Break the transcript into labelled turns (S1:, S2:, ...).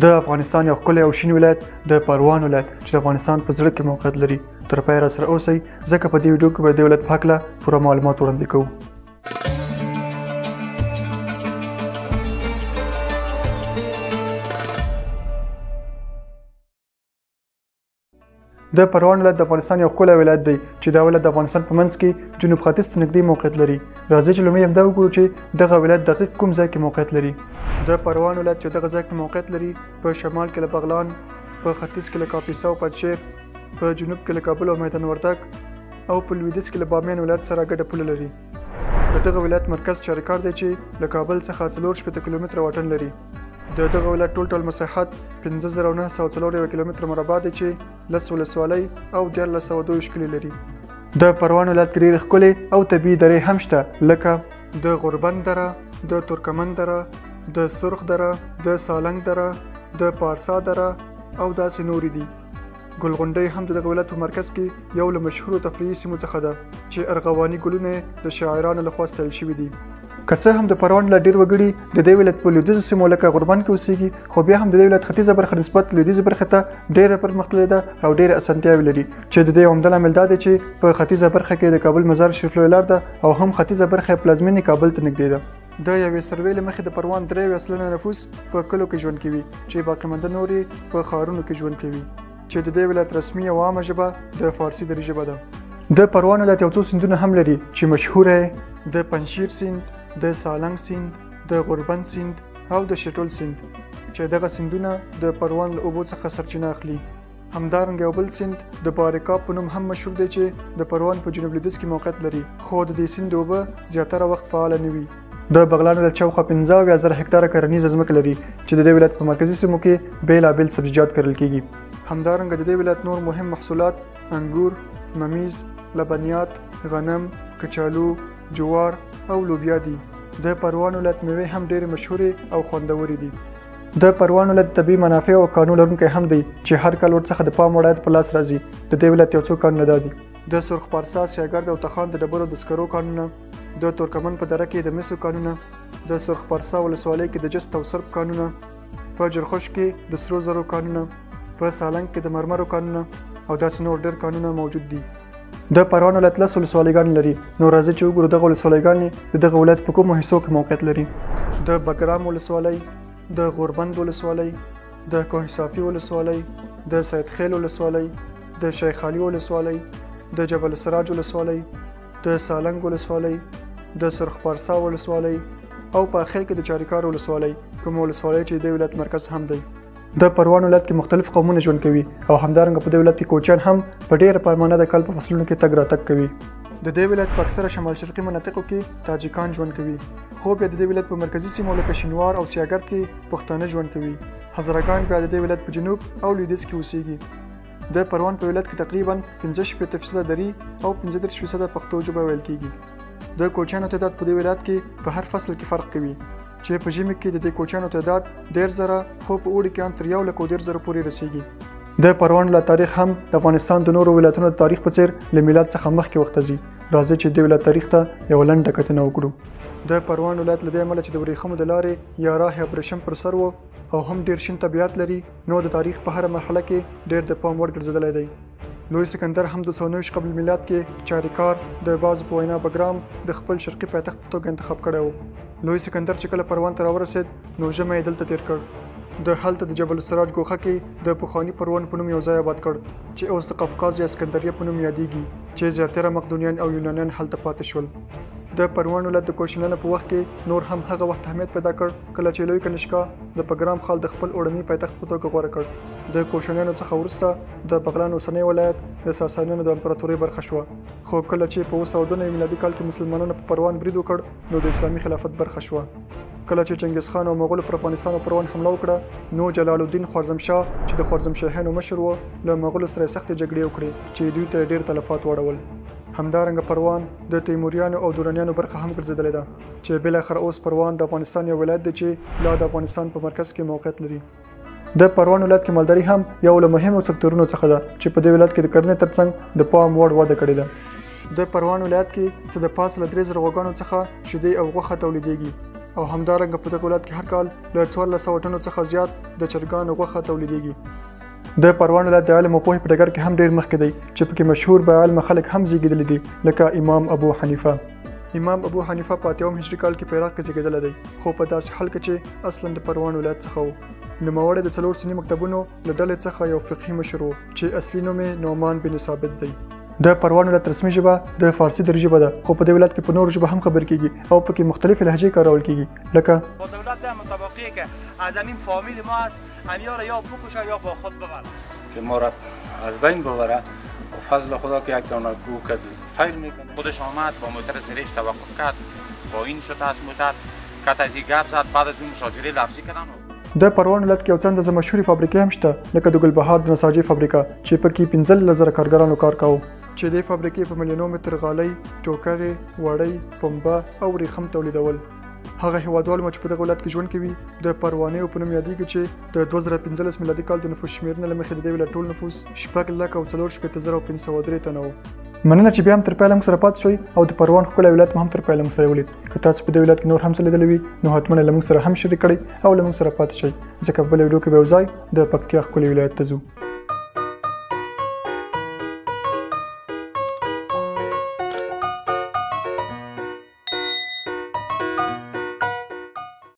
S1: د افغانستان یو ښکلی او شین ولایت د پروان ولایت چې د افغانستان په زړه کې موقعیت لري. تر پایه راسره اوسئ ځکه په دې ویډیو کې به د دې ولایت په هکله پوره معلومات وړاندې کوو. د پروان ولایت د افغانستان یو ښکلی ولایت دی چې دا ولایت د افغانستان په منځ کې جنوب ختیځ ته نږدې موقعیت لري. راځئ چې لومړی همدا وګورو چې دغه ولایت دقیق کوم ځای کې موقعیت لري. د پروان ولایت چې دغه ځای کې موقعیت لري په شمال کې له بغلان، په ختیځ کې له کاپیسا او پنجشیر، په جنوب کې له کابل او میدان وردګ او په لویدیځ کې له بامیان ولایت سره ګډه پوله لري. د دغه ولایت مرکز چاریکار دی چې له کابل څخه 4 کیلومتره واټن لري. د دغه ولایت ټول مساحت 15904 کیلومتره مربع دی چې 10 ولسوالۍ او 1422 کلي لري. د پروان ولایت کې ډېرې ښکلې او طبیعي درې هم شته لکه د غوربند دره، د ترکمن دره، د سرخ دره، د سالنګ دره، د پارسا دره او داسې نورې دي. ګلغونډۍ هم د دغه ولایت په مرکز کې یو له مشهورو تفریحي سیمو څخه ده چې ارغواني ګلونه د شاعرانو لخوا ستایل شوي دي. که څه هم د پروان ولایت ډېر وګړي د دې ولایت په لویدیځو سیمو لکه غوربند کې اوسېږي، خو بیا هم د دې ولایت ختیځه برخه نسبت لویدیځې برخې ته ډېره پرمختللې ده او ډېرې اسانتیاوې لري چې د دې عمده لامل دا دی چې په ختیځه برخه کې د کابل مزار شریف لوی لار ده او هم ختیځه برخه پلازمینې کابل ته نږدې ده. د یوې سروې له مخې د پروان 3 سلنه نفوس په کلو کې ژوند کوي چې باقي مانده نور په ښارونو کې ژوند کوي چې د دې ولایت رسمي او عامه ژبه د فارسي دري ژبه ده. د پروان ولایت یو څو سیندونه هم لري چې مشهوره د پنجشیر سیند، د سالنګ سیند، د غوربند سیند او د شټول سیند چې دغه سیندونه د پروان له اوبو څخه سرچینه اخلي. همدارنګه یو بل سیند د باریکاب په نوم هم مشهور دی چې د پروان په جنوب لویدیځ کې موقعیت لري، خو د دې سیند اوبه زیاتره وخت فعاله نه وي. د بغلان ولایت شاوخوا 15,000 هکتاره کرنیزه ځمکه لري چې د دې ولایت په مرکزي سیمو کې بیلابیل سبزیجات کرل کیږي. همدارنګه د دې ولایت نور مهم محصولات انګور، ممیز، لبنیات، غنم، کچالو، جوار او لوبیا دي. د پروان ولایت میوې هم ډېرې مشهورې او خوندورې دي. د پروان ولایت طبیعي منافع او قانون لرونکی هم دی چې هر کال ورڅخه د پام وړ عاید په لاس راځي. د دې ولایت یو څو کانونه دا دي: د سرخ پارسا، سیاګرد او تخان د ډبرو د سکرو کانونه، د ترکمن په دره کې د مسو کانونه، د سرخ پارسا ولسوالۍ کې د جست او سرب کانونه، په جرخوش کې د سرو زرو کانونه، په سالنګ کې د مرمرو کانونه او داسې نور ډېر کانونه موجود دي. د پروان ولایت 10 ولسوالۍ لري. نو راځئ چې وګورو دغه ولسوالۍ د دغه ولایت په کومو حصو کې موقعیت لري. د بګرام ولسوالۍ، د غوربند ولسوالۍ، د کوه صافي ولسوالۍ، د سید خیل ولسوالۍ، د شیخ علي ولسوالۍ، د جبل سراج ولسوالۍ، د سالنګ ولسوالۍ، د سرخ پارسا ولسوالۍ او په اخر کې د چاریکار ولسوالۍ، کوم ولسوالۍ چې د ولایت مرکز هم دی. د پروان ولایت کې مختلف قومونه ژوند کوي او همدارنګه په دې ولایت کې کوچیان هم په ډېره پیمانه د کال په فصلونو کې تګ راتګ کوي. د دې ولایت په اکثره شمال شرقي مناطقو کې تاجکان ژوند کوي، خو بیا د دې ولایت په مرکزي سیمو لکه شینوار او سیاګرد کې پښتانه ژوند کوي. هزارګان بیا د دې ولایت په جنوب او لویدیځ کې اوسېږي. د پروان په ولایت کې تقریبا 65% دري او 35% پښتو ژبه ویل کیږي. د کوچیانو تعداد په دې ولایت کې په هر فصل کې فرق کوي چې په ژمي کې د دې کوچیانو تعداد 1,000 خو په اوړي کې تر 1,100,000 پورې رسیږي. د پروان ولایت تاریخ هم د افغانستان د نورو ولایتونو د تاریخ په څیر له میلاد څخه مخکې وخت ځي. راځئ چې د ولایت تاریخ ته یو لنډه کتنه وکړو. د پروان ولایت له دې امله چې د ورېښمو د لارې یا راه ابریشم پر سر و او هم ډېر شین طبیعت لري، نو د تاریخ په هره مرحله کې ډېر د پام وړ ګرځېدلی دی. لوی سکندر هم د 209 قبل میلاد کې چاریکار د باز په وینا بګرام د خپل شرقي پایتخت په توګه انتخاب کړی و. لوی سکندر چې کله پروان ته راورسېد نو ژمی یې دلته تیر کړ. د هلته د جبل سراج ګوښه کې د پخواني پروان په نوم یو ځای آباد کړ چې اوس د قفقاز یا اسکندریه په نوم یادېږي چې زیاتره مقدونیان او یونانیان هلته پاتې شول. د پروان ولایت د کوشنیانو په وخت کې نور هم هغه وخت اهمیت پیدا کړ کله چې لوی کنشکا د پګرام خال د خپل اوړني پایتخت په توګه غوره کړ. د کوشنیانو څخه وروسته د بغلان اوسنی ولایت د ساسانیانو د امپراتورۍ برخه شوه، خو کله چې په 209 میلادي کال کې مسلمانانو په پروان برید وکړ نو د اسلامي خلافت برخه شوه. کله چې چنګیز خان او مغولو پر افغانستان او پروان حمله وکړه نو جلال الدین خوارزمشاه چې د خوارزمشاهیانو مشر و له مغولو سره سختې جګړې وکړې چې دوی ته ډېر تلفات واړول. همدارنګه پروان د تیموریانو او دورانیانو برخه هم ګرځېدلې ده چې بالاخره اوس پروان د افغانستان یو ولایت دی چې لا د افغانستان په مرکز کې موقعیت لري. د پروان ولایت کې مالداري هم یو له مهمو سکتورونو څخه ده چې په دې ولایت کې د کرنې ترڅنګ د پام وړ وده کړې ده. د پروان ولایت کې څه د 5 له 3,000 غواګانو څخه شیدې او غوښه تولیدېږي. او همدارنګه په دغه ولایت کې هر کال له 1400 ټنو څخه زیات د چرګانو غوښه تولیدېږي. د پروان ولایت د علم او پوهې په ډګر کې هم ډېر مخکې دی چې پکې مشهور باعلمه خلک هم زیږېدلي دي لکه امام ابو حنیفه. امام ابو حنیفه په 8 هجري کال کې په عراق کې زیږېدلی دی خو په داسې حال کې چې اصلا د پروان ولایت څخه و. نوموړی د 4 سني مکتبونو له ډلې څخه یو فقهي مشر و چې اصلي نوم یې نعمان بن ثابت دی. د پروان ولایت رسمي ژبه د فارسي درجه ژبه ده خو په دې ولایت کې په نورو ژبه هم خبرې کیږي او پکې مختلفې لهجې کارول کیږي لکه
S2: با دولت ده مطابقی که از همین فامیل ما است همیا را یا بکشه یا با خود ببره
S3: که ما را از بین ببره فضل خدا که یک دانه کوک از فیل میکنه.
S2: خودش آمد با موتر زیرش توقف کرد با این شد از موتر کت از این گپ زد بعد از اون مشاجره لفظی کردن.
S1: د پروان ولایت کې یو څه اندازه مشهورې فابریکې هم شته لکه د ګلبهار د نساجۍ فابریکه چې پکې 15,000 کارګرانو کار کاوه چې دې فابریکې په میلیونو متر غالۍ، ټوکرې، وړۍ، پنبه او ورېښم تولیدول. هغه هیوادوال مو چې په دغه ولایت کې ژوند کوي د پروانیو په نوم یادېږي چې د 2015 میلادي کال د نفوس شمېرنې له مخې د دې ولایت ټول نفوس 6,04,503 تنه و. مننه چې بیا هم تر پایله موږ سره پاتې شوئ او د پروان ښکلی ولایت مو هم تر پایله موږ سره ولید. که تاسو په دې ولایت کې نور هم څه لیدلی وي نو حتماً له موږ سره هم شریک کړئ او له موږ سره پاتې شئ ځکه په بله ویډیو کې به یو ځای د پکتیا ښکلي ولایت ته ځو.